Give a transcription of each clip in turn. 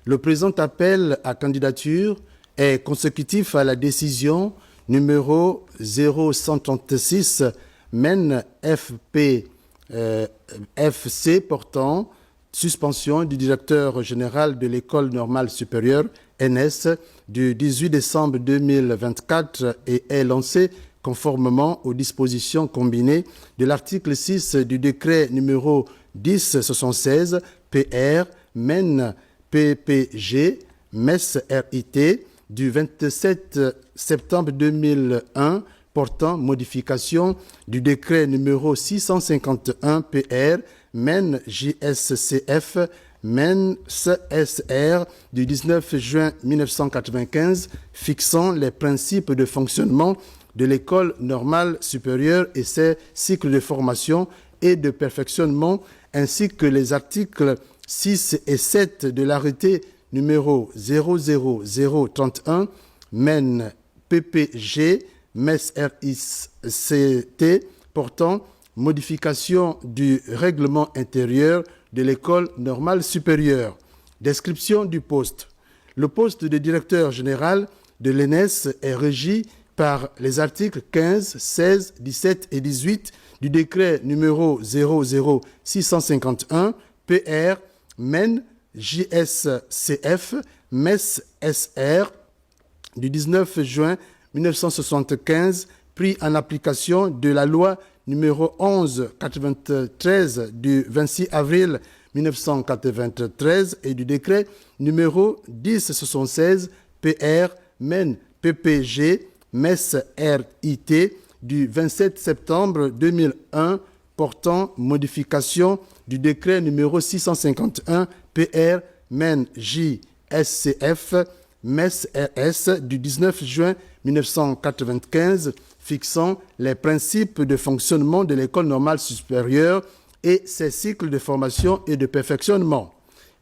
Le présent appel à candidature est consécutif à la décision numéro 0136 MEN FP FC portant suspension du directeur général de l'École normale supérieure NS du 18 décembre 2024 et est lancé conformément aux dispositions combinées de l'article 6 du décret numéro 1076 PR MEN PPG MES RIT du 27 septembre 2001 portant modification du décret numéro 651 PR MEN JSCF MEN SR du 19 juin 1995 fixant les principes de fonctionnement de l'école normale supérieure et ses cycles de formation et de perfectionnement ainsi que les articles 6 et 7 de l'arrêté numéro 00031 MEN PPG MES RICT portant modification du règlement intérieur de l'école normale supérieure. Description du poste. Le poste de directeur général de l'ENS est régi par les articles 15, 16, 17 et 18 du décret numéro 00651 PR MEN JSCF MES SR du 19 juin 1975 pris en application de la loi numéro 1193 du 26 avril 1993 et du décret numéro 1076 PR MEN PPG MES RIT du 27 septembre 2001 portant modification du décret numéro 651 PR MEN JSCF MES RS du 19 juin 1995 fixant les principes de fonctionnement de l'école normale supérieure et ses cycles de formation et de perfectionnement.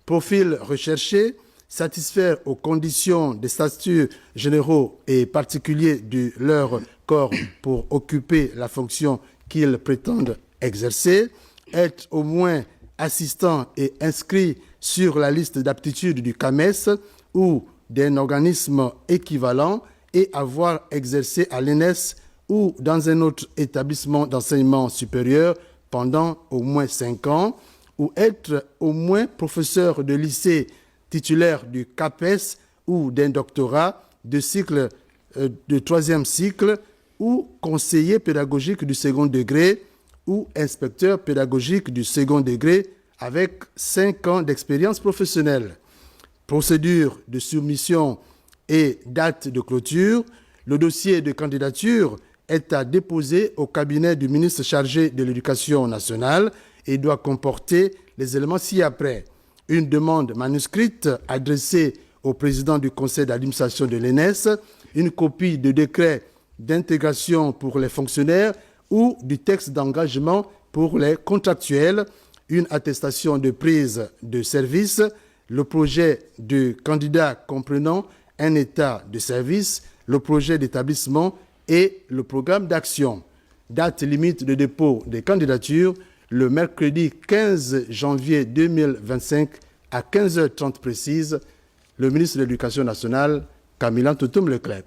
Profil recherché, satisfaire aux conditions des statuts généraux et particuliers de leur corps pour occuper la fonction qu'ils prétendent exercer, être au moins assistant et inscrit sur la liste d'aptitude du CAMES ou d'un organisme équivalent et avoir exercé à l'ENS ou dans un autre établissement d'enseignement supérieur pendant au moins 5 ans, ou être au moins professeur de lycée titulaire du CAPES ou d'un doctorat de cycle de 3e cycle, ou conseiller pédagogique du second degré, ou inspecteur pédagogique du second degré avec 5 ans d'expérience professionnelle. Procédure de soumission et date de clôture. Le dossier de candidature est à déposer au cabinet du ministre chargé de l'Éducation nationale et doit comporter les éléments ci-après. Une demande manuscrite adressée au président du conseil d'administration de l'ENS, une copie de décret d'intégration pour les fonctionnaires ou du texte d'engagement pour les contractuels, une attestation de prise de service, le projet de candidat comprenant un état de service, le projet d'établissement et le programme d'action. Date limite de dépôt des candidatures, le mercredi 15 janvier 2025 à 15h30 précise, le ministre de l'Éducation nationale, Camille Toutoum Leclerc.